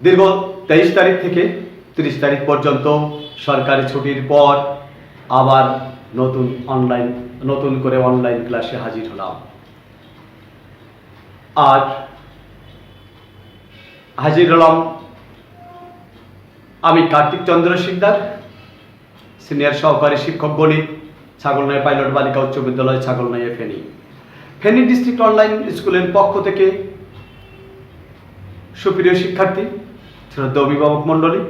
দীর্ঘ 23 তারিখ থেকে 30 তারিখ পর্যন্ত সরকারি ছুটির পর আবার নতুন করে অনলাইন ক্লাসে হাজির হলাম। আজ হাজির হলাম আমি কার্তিক চন্দ্র শিকদার, সিনিয়র সহকারী শিক্ষক গণিত, ছাগলনাইয়া পাইলট বালিকা উচ্চ বিদ্যালয়, ছাগলনাইয়া, ফেনী ডিস্ট্রিক্ট অনলাইন স্কুলের পক্ষ থেকে সুপ্রিয় শিক্ষার্থী, শ্রদ্ধেয় অভিভাবক মণ্ডলী,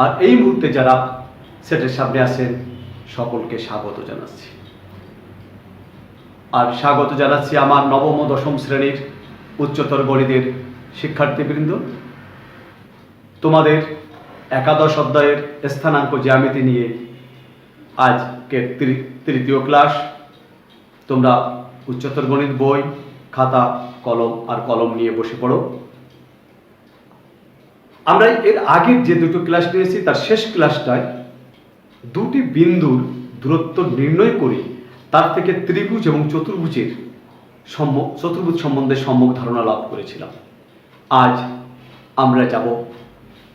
আর এই মুহূর্তে যারা সেটের সামনে আছেন সকলকে স্বাগত জানাচ্ছি। আর স্বাগত জানাচ্ছি আমার নবম ও দশম শ্রেণীর উচ্চতর গণিতের শিক্ষার্থীবৃন্দ। তোমাদের একাদশ অধ্যায়ের স্থানাঙ্ক জ্যামিতি নিয়ে আজকে তৃতীয় ক্লাস। তোমরা উচ্চতর গণিত বই, খাতা, কলম নিয়ে বসে পড়ো। আমরা এর আগের যে দুটো ক্লাস নিয়েছি তার শেষ ক্লাসটায় দুটি বিন্দুর দূরত্ব নির্ণয় করে তার থেকে ত্রিভুজ এবং চতুর্ভুজ সম্বন্ধে সম্যক ধারণা লাভ করেছিলাম। আজ আমরা যাব,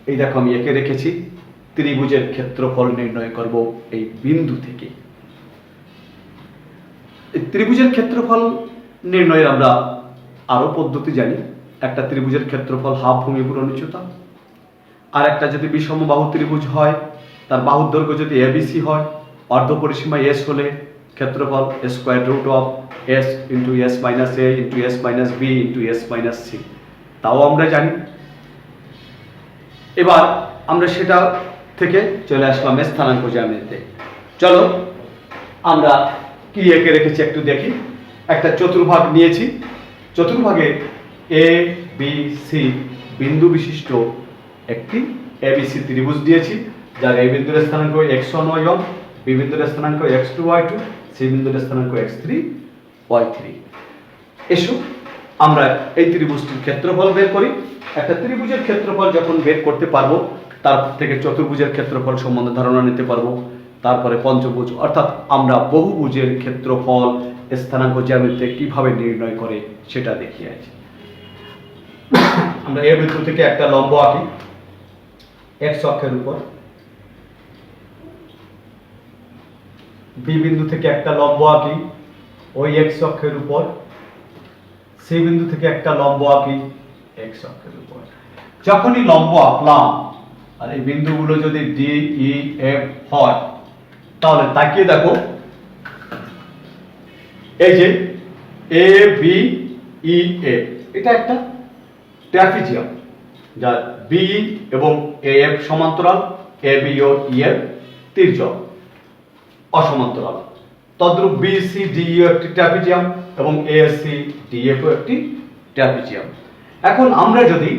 এই দেখো আমি এঁকে রেখেছি, ত্রিভুজের ক্ষেত্রফল নির্ণয় করব এই বিন্দু থেকে। এই ত্রিভুজের ক্ষেত্রফল নির্ণয়ের আমরা আরো পদ্ধতি জানি। একটা ত্রিভুজের ক্ষেত্রফল হাফ ভূমি পূরণ উচ্চতা, আর একটা যদি বিষম বাহু ত্রিভুজ হয়, তার বাহুর দৈর্ঘ্য যদি এবিসি হয়, অর্ধপরিসীমা এস হলে ক্ষেত্রফল square root of S into S minus A into S minus B into S minus C, তাও আমরা জানি। এবার আমরা সেটা থেকে চলে আসলাম স্থানাঙ্ক জ্যামিতিতে। চলো আমরা কি এঁকে রেখেছি একটু দেখি। একটা চতুর্ভাগ নিয়েছি, চতুর্ভাগে এ বি সি বিন্দু বিশিষ্ট একটি এবিসি ত্রিভুজ দিয়েছি, যার এ বিন্দুর স্থানাঙ্ক x1 y1, বি বিন্দুর স্থানাঙ্ক x2 y2, সি বিন্দুর স্থানাঙ্ক x3 y3। এসো আমরা এই ত্রিভুজটির ক্ষেত্রফল বের করি। একটা ত্রিভুজের ক্ষেত্রফল যখন বের করতে পারবো, তার থেকে চতুর্ভুজের ক্ষেত্রফল সম্বন্ধে ধারণা নিতে পারবো, তারপরে পঞ্চভুজ অর্থাৎ আমরা বহুভুজের ক্ষেত্রফল স্থানাঙ্ক জ্যামিতিতে কিভাবে নির্ণয় করে সেটা দেখিয়ে আছি। আমরা এ বিন্দু থেকে একটা লম্ব আঁকি x অক্ষের উপর, বি বিন্দু থেকে একটা লম্ব আঁকি ওই x অক্ষের উপর, সি বিন্দু থেকে একটা লম্ব আঁকি x অক্ষের উপর। যখনই লম্ব আঁকলাম আর এই বিন্দুগুলো যদি ডি ই এফ হয়, তাহলে তাকিয়ে দেখো, এই যে এ বি ই এফ, এটা একটা ট্রাপিজিয়াম, যার বি এবং এ এফ সমান্তরাল, A B O E F তির্যক অসমান্তরাল। তদ্রূপ বি সি ডি ই একটি ট্রাপিজিয়াম এবং এ সি ডি এফ একটি ট্রাপিজিয়াম। এখন আমরা যদি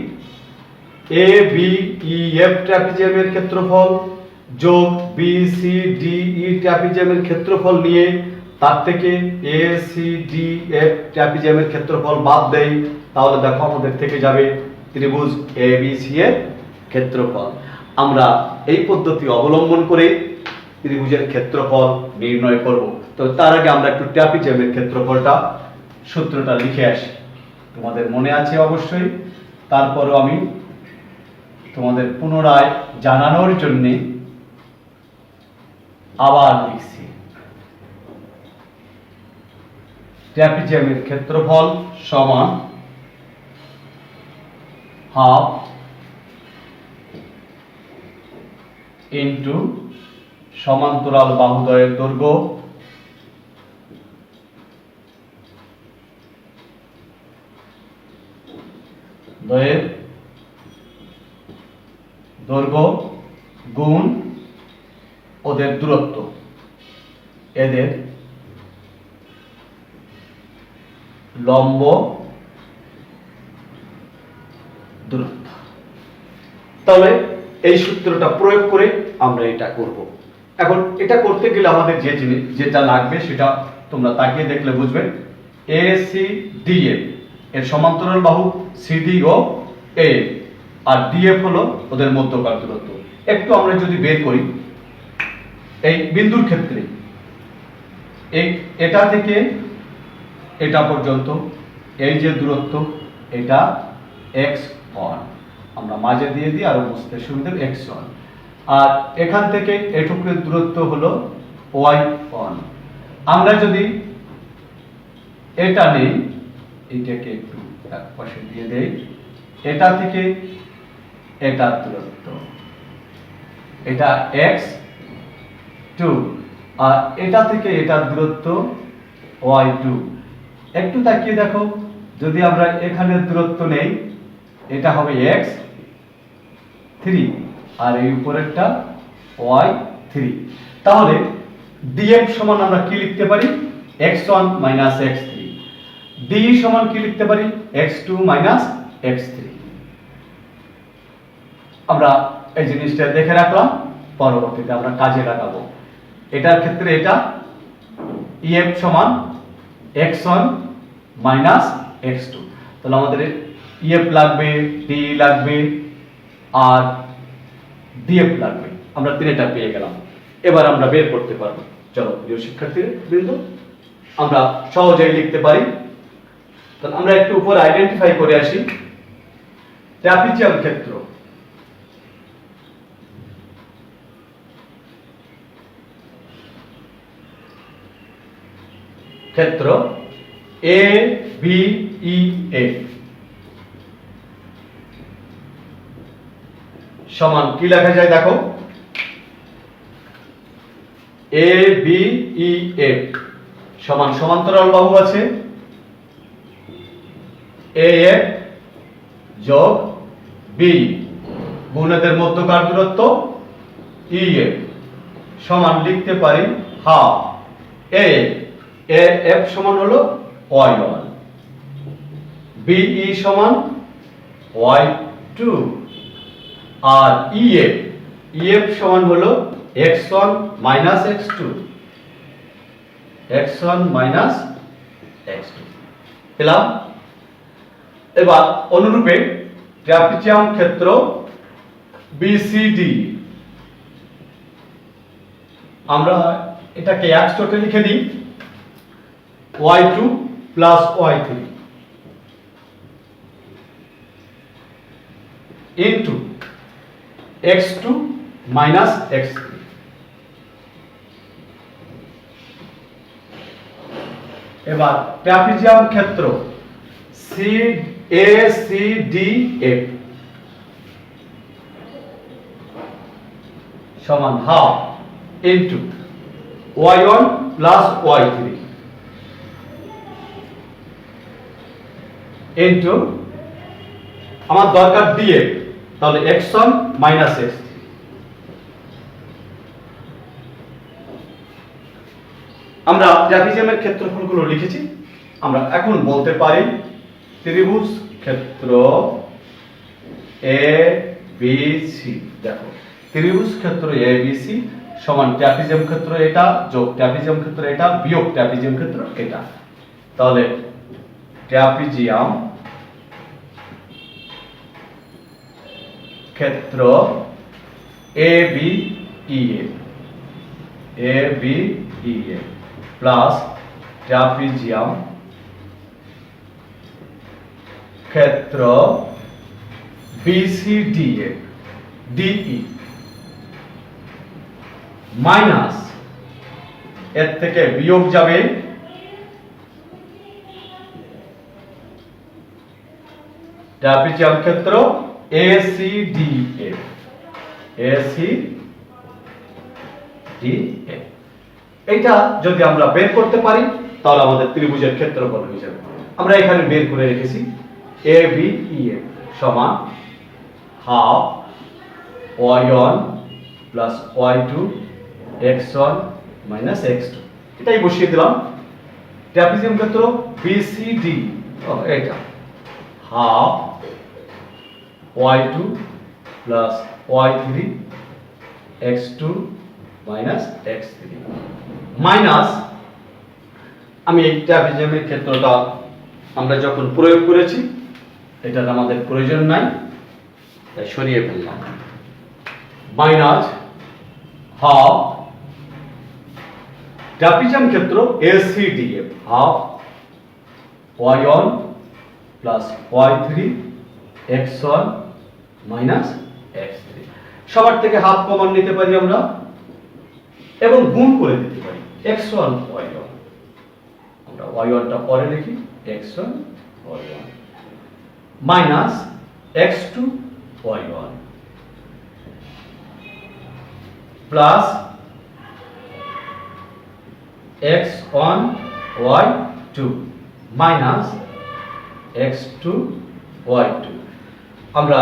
এ বি ই এফ ট্রাপিজিয়ামের ক্ষেত্রফল যোগ বি সি ডি ই ট্রাপিজিয়ামের ক্ষেত্রফল নিয়ে তার থেকে এ সি ডি এফ ট্রাপিজিয়ামের ক্ষেত্রফল বাদ দেই, তাহলে দেখো আমাদের থেকে যাবে ত্রিভুজ এ বি সি এর ক্ষেত্রফল। আমরা এই পদ্ধতি অবলম্বন করে ত্রিভুজের ক্ষেত্রফল নির্ণয় করব। তো তার আগে আমরা একটু ট্রাপিজিয়ামের ক্ষেত্রফলটা সূত্রটা লিখে আসি। তোমাদের মনে আছে অবশ্যই, তারপরও আমি তোমাদের পুনরায় জানানোর জন্য আবার লিখছি। ট্রাপিজিয়ামের ক্ষেত্রফল সমান হাফ ইন্টু সমান্তরাল বাহুদ্বয়ের দৈর্ঘ্য গুণ ওদের দূরত্ব, এদের লম্ব দূরত্ব। তাহলে এই সূত্রটা প্রয়োগ করে আমরা এটা করব। এখন এটা করতে গেলে আমাদের যেটা লাগবে সেটা তোমরা তাকিয়ে দেখলে বুঝবে। এ সি ডি এফ এর সমান্তরাল বাহু সিডি ও এ, আর ডিএফ হলো ওদের মধ্যকার দূরত্ব। একটু আমরা যদি বের করি এই বিন্দুর ক্ষেত্রে, এটা থেকে এটা পর্যন্ত এই যে দূরত্ব, এটা x1, আমরা মাঝে দিয়ে দিই আরো বুঝতে সুবিধা x1, আর এখান থেকে এটুকুর দূরত্ব হলো y1। আমরা যদি এটা নেই, এটাকে একটু এক পাশে দিয়ে দেই, এটা থেকে এটার দূরত্ব, এটা x2, আর এটা থেকে এটার দূরত্ব y2। একটু তাকিয়ে দেখো, যদি আমরা এখানে দূরত্ব নেই, এটা হবে x3 আর এই উপরেরটা y3। তাহলে df সমান আমরা কি লিখতে পারি, x1 x3। d সমান কি লিখতে পারি, x2 x3। আমরা এই জিনিসটা দেখে রাখলাম, পরবর্তীতে আমরা কাজে লাগাবো। এটার ক্ষেত্রে এটা ef সমান x1 x2। তাহলে আমাদের ef লাগবে, d লাগবে আর df লাগবে। আমরা তিনটা পেয়ে গেলাম। এবার আমরা বের করতে পারবো। চলো প্রিয় শিক্ষার্থীবৃন্দ, আমরা সহজেই লিখতে পারি। তাহলে আমরা একটু উপর আইডেন্টিফাই করে আসি। ট্রাপিজিয়াম ক্ষেত্র, ক্ষেত্র এ বি ই এ সমান কি লেখা যায় দেখো, এ বি ই এ সমান সমান্তরাল বাহু আছে এ এ যোগ বি গুণ এদের মধ্যকার দূরত্ব ই এ সমান লিখতে পারি হাফ এ এফ সমান হলো y1, বিই সমান y2, আর ইএফ সমান হলো x1 x2, x1 x2 পেলাম। এবার অনুরূপে ট্রাপিজিয়াম ক্ষেত্র বিসিডি, আমরা এটাকে এক চোটে লিখে দিই, y2 plus y3 into x2 minus x3। এবার ট্রাপিজিয়াম ক্ষেত্র ACDF সমান half into y1 plus y3 into আমার দরকার df, তাহলে x1 x3। আমরা ট্রাপিজিয়ামের ক্ষেত্রফলগুলো লিখেছি। আমরা এখন বলতে পারি ত্রিভুজ ক্ষেত্র ABC, দেখো ত্রিভুজ ক্ষেত্র ABC সমান ট্রাপিজিয়াম ক্ষেত্র এটা যোগ ট্রাপিজিয়াম ক্ষেত্র এটা বিয়োগ ট্রাপিজিয়াম ক্ষেত্র এটা। তাহলে ট্রাপিজিয়াম ক্ষেত্র ABEA প্লাস ট্রাপিজিয়াম ক্ষেত্র BCDE মাইনাস এর থেকে বিয়োগ যাবে ট্রাপিজিয়াম ক্ষেত্র ACDF এটা যদি আমরা বের করতে পারি তাহলে আমাদের ত্রিভুজের ক্ষেত্রফল হয়ে যাবে। আমরা এখানে বের করে রেখেছি ABEF সমান half y1 plus y2 x1 minus x2, এটাই বসিয়ে দিলাম। ট্রাপিজিয়াম ক্ষেত্র BCD এটা half y2 plus y3 x2 minus x3 minus, আমি এই ট্রাপিজিয়ামের ক্ষেত্রটা আমরা যখন প্রয়োগ করেছি এটার আমাদের প্রয়োজন নাই, তাই সরিয়ে ফেললাম। মাইনাস হাফ ট্রাপিজিয়াম ক্ষেত্র ACDF half y1 plus y3 x1 minus x3। সবার থেকে হাফ কমন নিতে পারি আমরা এবং গুণ করে দিতে পারি x1 y1। আমরা y1 টা পরে লিখি, x1 y1 minus x2 y1 plus x1 y2 minus x2 y2। আমরা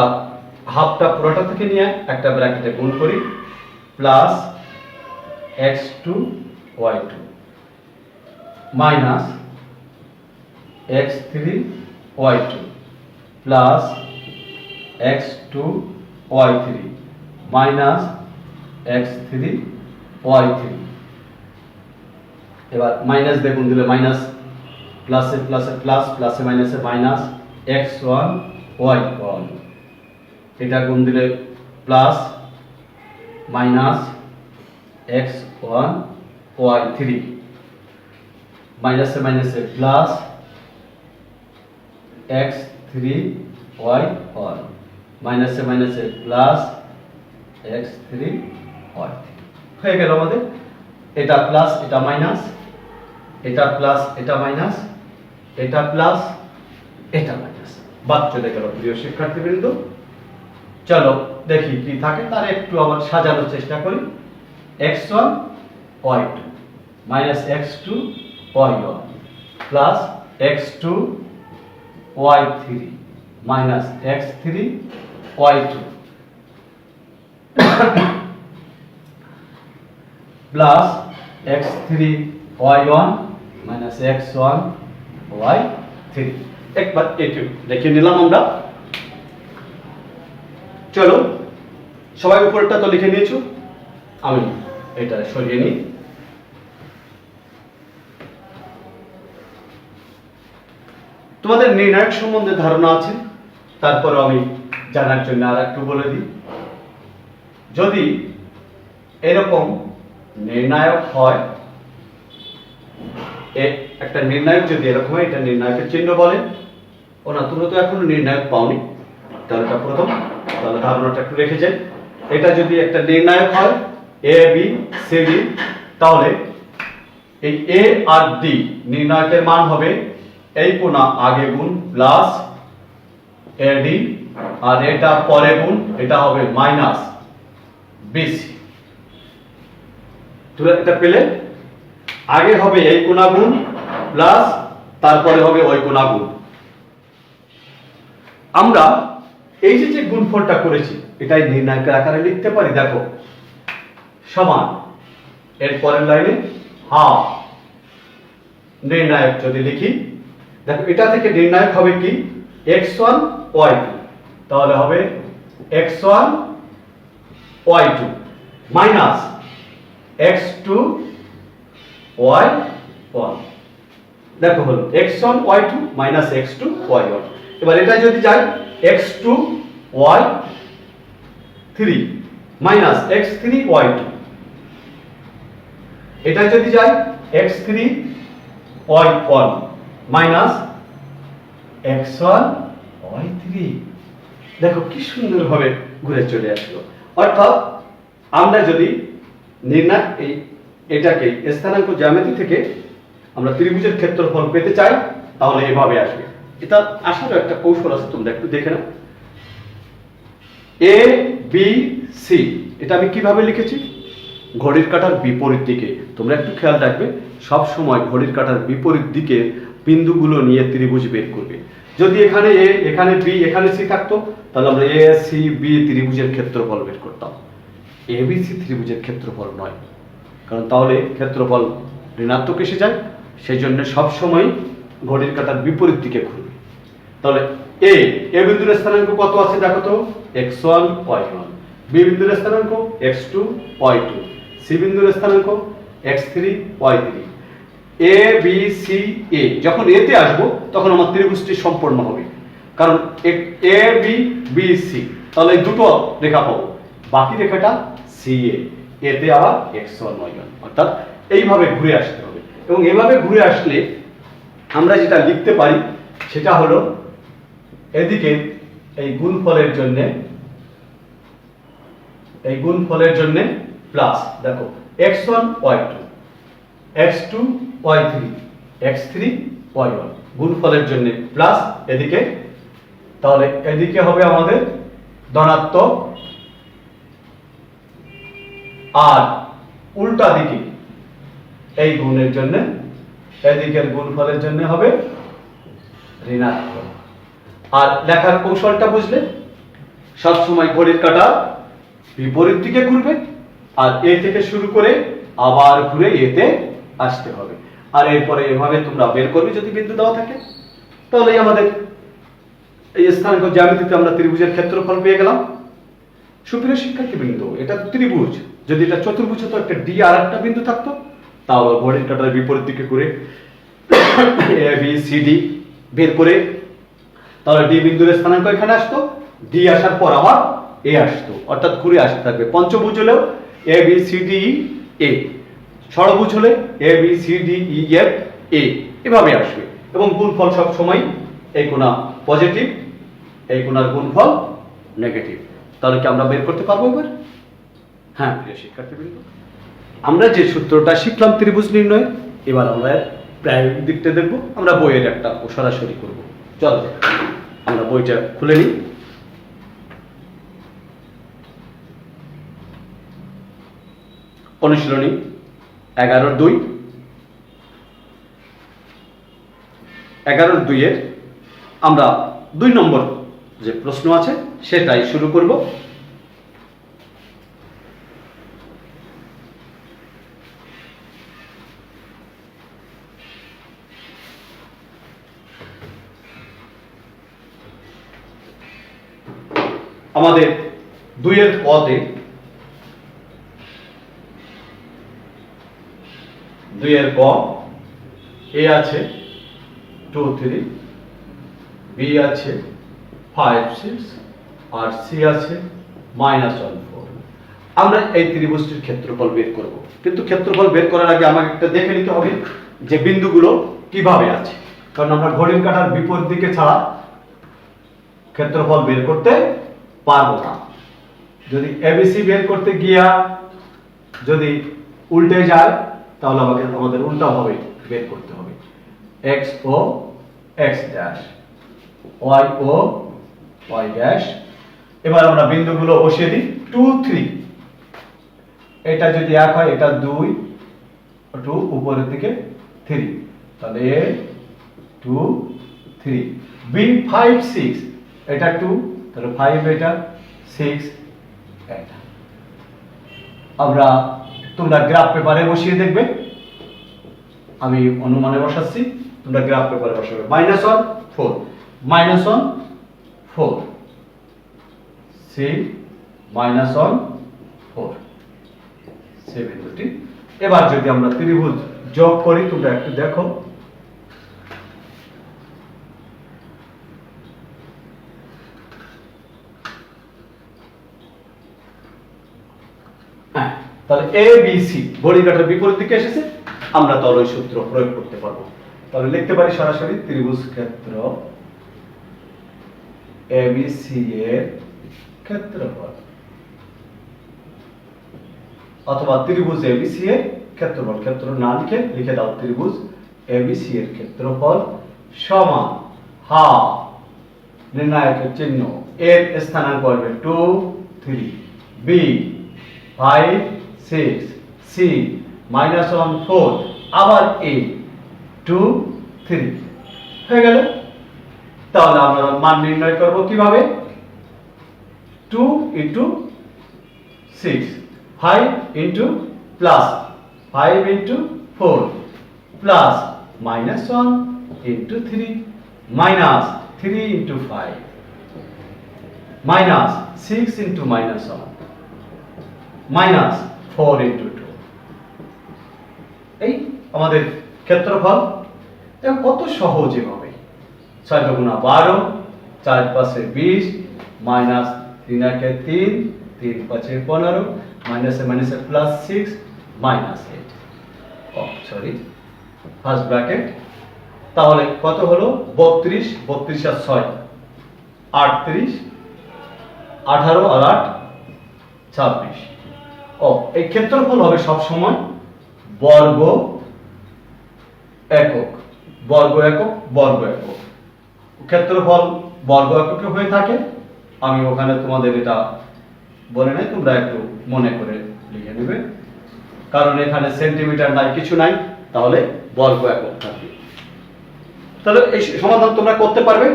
হাফটা পুরোটা থেকে নিয়ে একটা ব্র্যাকেটে গুণ করি, plus x2 y2 minus x3 y2 plus x2 y3 minus x3 y3। এবার মাইনাস দিয়ে গুণ দিলে মাইনাস, প্লাসে প্লাসে প্লাস, প্লাসে মাইনাসে মাইনাস x1 y1, এটা গুণ দিলে প্লাস মাইনাস x1 y3, মাইনাসে মাইনাসে প্লাস x3 y1, মাইনাসে মাইনাসে প্লাস x3 y3 হয়ে গেল আমাদের। এটা প্লাস এটা মাইনাস, এটা প্লাস এটা মাইনাস, এটা প্লাস এটা মাইনাস, বাদ চলে গেল। প্রিয় শিক্ষার্থীবৃন্দ, চলো দেখি কি থাকে, তার একটু আবার সাজানোর চেষ্টা করি। x1 y2 minus x2 y1 plus x2 y3 minus x3 y2 plus x3 y1 minus x1 y3। একবার একটু দেখে নিলাম আমরা। চলো সবাই উপরটা তো লিখে নিয়েছো, আমি এটা সরিয়ে নিই। তোমাদের নির্ণায়ক সম্বন্ধে ধারণা আছে, তারপর আমি জানার জন্য আর একটু বলে দিই। যদি এরকম নির্ণায়ক হয়, একটা নির্ণায়ক যদি এরকম হয়, এটা নির্ণায়কের চিহ্ন বলে। ওনা তোমরা তো এখনো নির্ণায়ক পাওনি, তাহলে এটা প্রথম, তাহলে ধারণাটা একটু রেখে যাই। এটা যদি একটা নির্ণায়ক হয় এ বি সি ডি, তাহলে এই এ আর ডি নির্ণায়কের মান হবে এই কোণা আগে গুণ প্লাস এডি, আর এটা পরে গুণ, এটা হবে মাইনাস বিসি। তোমরা এটা পেলে, আগে হবে এই কোণা গুণ প্লাস তারপরে হবে ওই কোণা গুণ। আমরা এই যে গুণফলটা করেছি, এটাই নির্ণায়কের আকারে লিখতে পারি। দেখো সমান, এর পরের লাইনে হাফ। নির্ণায়ক যদি লিখি, দেখো এটা থেকে নির্ণায়ক হবে কি x1 y2, তাহলে হবে x1 y2 minus x2 y1। দেখো হলো x1 y2 minus x2 y1। এবার এটা যদি যায় x2 y3 minus x3 y2, এটা যদি যায় x3 y1 minus x1 y3। দেখো কি সুন্দর ভাবে ঘুরে চলে আসলো। অর্থাৎ আমরা যদি নির্ণয় এটাকে স্থানাঙ্ক জ্যামিতি থেকে আমরা ত্রিভুজের ক্ষেত্রফল পেতে চাই, তাহলে এভাবে আসবে। এটা আসার একটা কৌশল আছে, তোমরা একটু দেখে নাও। এ বি সি, এটা আমি কিভাবে লিখেছি, ঘড়ির কাঁটার বিপরীত দিকে। তোমরা একটু খেয়াল রাখবে, সব সময় ঘড়ির কাঁটার বিপরীত দিকে বিন্দুগুলো নিয়ে ত্রিভুজ বের করবে। যদি এখানে এ, এখানে বি, এখানে সি থাকতো, তাহলে আমরা এ সি বি ত্রিভুজের ক্ষেত্রফল বের করতাম। এ বি সি ত্রিভুজের ক্ষেত্রফল নয়, কারণ তাহলে ক্ষেত্রফল ঋণাত্মক এসে যায়। সেই জন্য সবসময় ঘড়ির কাঁটার বিপরীত দিকে ঘুরবে। তাহলে এ বিন্দুর স্থানাঙ্ক কত আছে দেখো তো, x1 y1, বি বিন্দুর স্থানাঙ্ক x2 y2, সি বিন্দুর স্থানাঙ্ক x3 y3। এ বি সি এ, যখন এতে আসবো তখন আমার ত্রিভুজটি সম্পূর্ণ হবে, কারণ এ বি বি সি, তাহলে এই দুটো রেখা পাবো, বাকি রেখাটা সি এতে আবার x1 y1। অর্থাৎ এইভাবে ঘুরে আসতে হবে। এবং এইভাবে ঘুরে আসলে আমরা যেটা লিখতে পারি সেটা হলো, এদিকে এই গুণফলের জন্য এই গুণফলের জন্য প্লাস, দেখো x1 y2 x2 y3 x3 y1 গুণফলের জন্য প্লাস এদিকে, তাহলে এদিকে হবে আমাদের ধনাত্মক, আর উল্টা দিকে এই গুণের জন্য এদিকের গুণফলের জন্য হবে ঋণাত্মক। আর লেখার কৌশলটা বুঝলে, সবসময় ঘড়ির কাঁটা বিপরীত দিকে ঘুরবে, আর এ থেকে শুরু করে আবার ঘুরে এতে আসতে হবে, আর এরপরে এভাবে তোমরা বের করবে যদি বিন্দু দেওয়া থাকে। তাহলে আমাদের এই স্থানাঙ্ক জ্যামিতিতে আমরা ত্রিভুজের ক্ষেত্রফল পেয়ে গেলাম। সুপ্রিয় শিক্ষার্থীবৃন্দ, এটা ত্রিভুজ, যদি এটা চতুর্ভুজ হতো একটা ডি আর একটা বিন্দু থাকতো, তাহলে ঘড়ির কাঁটার বিপরীত দিকে ঘুরে এ বি সি ডি বের করে তাহলে ডি বিন্দুর স্থানাঙ্ক এখানে আসতো, ডি আসার পর আবার এ আসতো, অর্থাৎ ঘুরে আসতে থাকবে। পঞ্চভুজ হলেও A B C D E A, ষড়ভুজ হলে A B C D E F A, এভাবে আসবে। এবং গুণফল সব সময় এই কোণা পজিটিভ, এই কোণার গুণফল নেগেটিভ। তাহলে কি আমরা বের করতে পারবো এবার? হ্যাঁ প্রিয় শিক্ষার্থীবৃন্দ, আমরা যে সূত্রটা শিখলাম ত্রিভুজ নির্ণয়, এবার আমরা প্রায়োগিক দিকটা দেখবো। আমরা বইয়ের একটা সরাসরি করব। চলো আমরা বইটা খুলে নিই। অনুশীলনী 11-2 11-2 আমরা 2 নম্বর যে প্রশ্ন আছে সেটাই শুরু করব। আমাদের 2 পদে 2 ক এ আছে 2 3, বি আছে 5 6, আর সি আছে -1 4। আমরা এই ত্রিভুজটির ক্ষেত্রফল বের করব, কিন্তু ক্ষেত্রফল বের করার আগে আমাকে একটা দেখে নিতে হবে যে বিন্দুগুলো কিভাবে আছে, কারণ আমরা ঘড়ির কাঁটার বিপরীত দিকে ছাড়া ক্ষেত্রফল বের করতে পারবো না। যদি এবিসি বের করতে গিয়া যদি উল্টে যায়, তাহলে আমাদের উল্টা ভাবে বের করতে হবে। x ও x ড্যাশ, y ও y ড্যাশ। এবার আমরা বিন্দুগুলো বসিয়ে দিই। 2 3, এটা যদি 1 হয়, এটা 2 2 উপরের দিকে 3, তাহলে a 2 3, b 5 6, এটা 2, তাহলে 5 এটা 6 এটা। আমরা তোমরা গ্রাফ পেপারে বসিয়ে দেখবে, আমি অনুমানে বসাচ্ছি, তোমরা গ্রাফ পেপারে বসাবে। -1 4, -1 4, c -1 4, c বিন্দুটি। এবার যদি আমরা ত্রিভুজ যোগ করি, তোমরা একটু দেখো। তাহলে এ বি সি ঘড়ির কাঁটার বিপরীত দিকে এসেছে, আমরা তাহলে ওই সূত্র প্রয়োগ করতে পারবো। তাহলে লিখতে পারি সরাসরি ত্রিভুজ ক্ষেত্র এ বি সি এর ক্ষেত্রফল, অথবা ত্রিভুজ এ বি সি এর ক্ষেত্রফল। ক্ষেত্র না লিখে দাও ত্রিভুজ এ বি সি এর ক্ষেত্রফল সমান হাফ নির্ণায়কের চিহ্ন, এর স্থানাঙ্ক হবে 2 3, বি 5 6, সি -1 4, আবার এ 2 3 হয়ে গেল। তাহলে আমরা মান নির্ণয় করব কিভাবে? 2 into 6, 5 into plus 5 into 4 plus -1 into 3 minus 3 into 5 minus 6 into -1 minus 4 into 2। এই আমাদের ক্ষেত্রফল। এটা কত সহজে হবে। 6 গুণা 12, 4 পাশে 20, মাইনাস 3 একে 3, 3 পাঁচে 15, মাইনাসে মাইনাসে plus 6, minus 8। Sorry, first bracket. তাহলে কত হলো? 32, 32 আর 6 38, 18 আর 8 26। এই ক্ষেত্রফল হবে সবসময় বর্গ একক, বর্গ একক, বর্গ একক। ক্ষেত্রফল বর্গ এককে হয়ে থাকে। আমি ওখানে তোমাদের এটা বলে নাই, তোমরা একটু মনে করে লিখে নেবে, কারণ এখানে সেন্টিমিটার নাই, কিছু নাই, তাহলে বর্গ একক থাকবে। তাহলে এই সমাধান তোমরা করতে পারবে।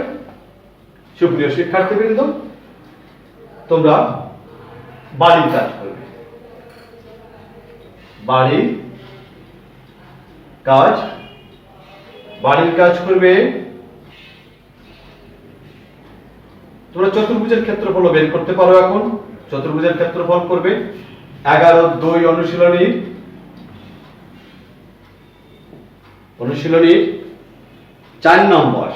সুপ্রিয় শিক্ষার্থীবৃন্দ, তোমরা বাড়ির কাজ করবে। বাড়ির কাজ করবে। তোমরা চতুর্ভুজের ক্ষেত্রফল বের করতে পারো। এখন চতুর্ভুজের ক্ষেত্রফল করবে 11-2 অনুশীলনী 4 নম্বর।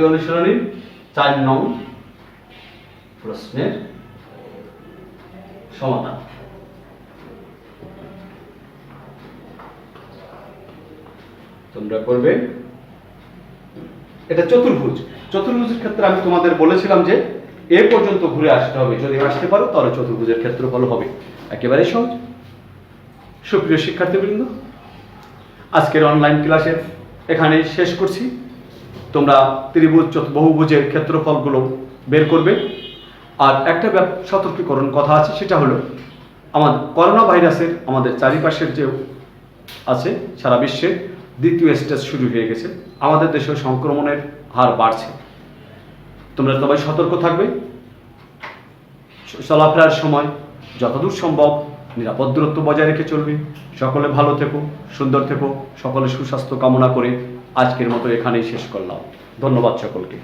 অনুশীলনী 4 নং প্রশ্নের সমাধান। তোমরা করবে। এটা চতুর্ভুজ। চতুর্ভুজের ক্ষেত্রে আমি তোমাদের বলেছিলাম যে এ পর্যন্ত ঘুরে আসতে হবে। যদি আসতে পারো তাহলে চতুর্ভুজের ক্ষেত্রফল হবে। একেবারে সহজ। সুপ্রিয় শিক্ষার্থীবৃন্দ, আজকের অনলাইন ক্লাসের এখানেই শেষ করছি। তোমরা ত্রিভুজ বহুভুজের ক্ষেত্রফলগুলো বের করবে। আর একটা সতর্কীকরণ কথা আছে, সেটা হলো আমাদের করোনা ভাইরাসের আমাদের চারিপাশের যে আছে সারা বিশ্বে দ্বিতীয় স্টেজ শুরু হয়ে গেছে। আমাদের দেশেও সংক্রমণের হার বাড়ছে। তোমরা সবাই সতর্ক থাকবে। চলাফেরার সময় যতদূর সম্ভব নিরাপদ দূরত্ব বজায় রেখে চলবে। সকলে ভালো থেকো, সুন্দর থেকো। সকলে সুস্বাস্থ্য কামনা করে আজকের মতো এখানেই শেষ করলাম। ধন্যবাদ সকলকে।